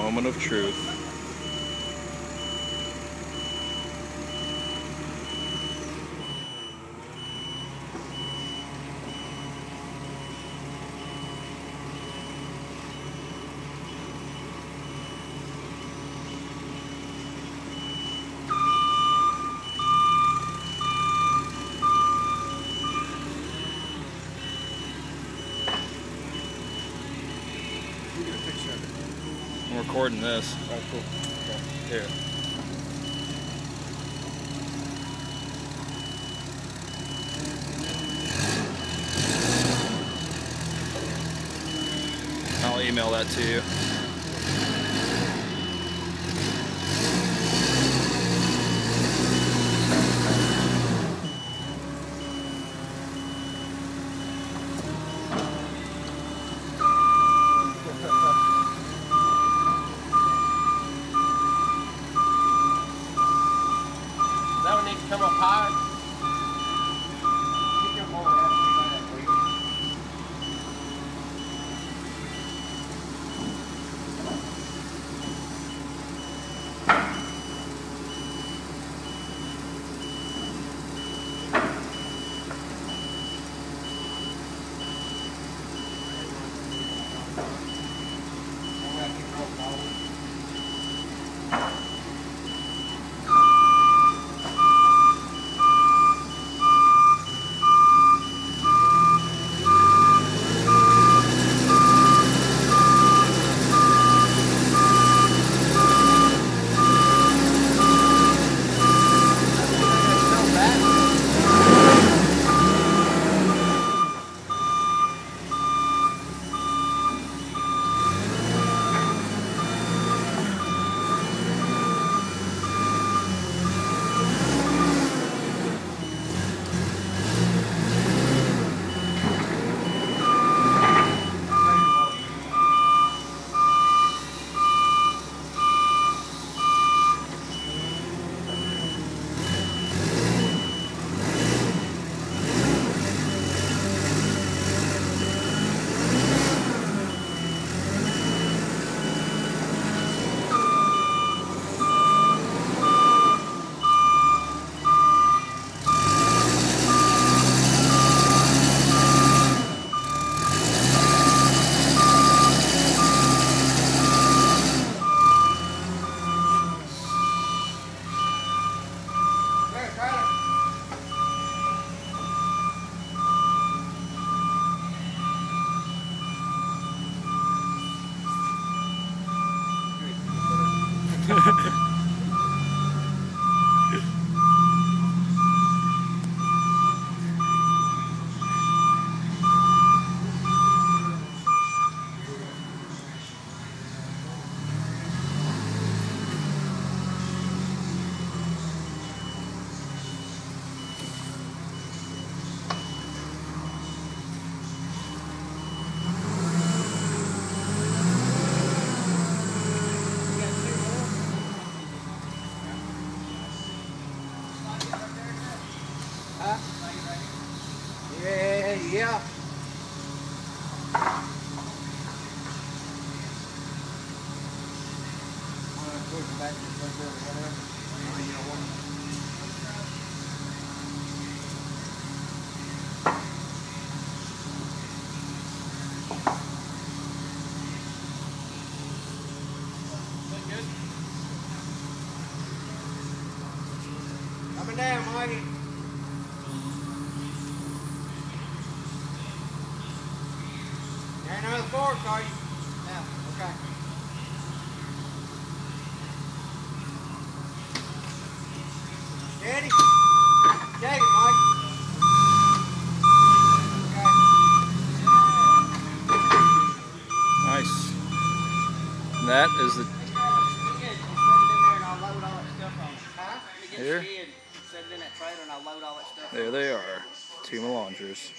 Moment of truth. Get a picture of it. I'm recording this. Alright, cool. Okay. Here. I'll email that to you. That one needs to come up higher. Get your mower out and clean that for you. Yeah. Coming down, Mikey. There another fork, are you? Yeah, okay. Steady. Take it, Mike. Nice. And that is the here. Set it in that trailer and I'll load all that stuff. There they are. Two Melangers.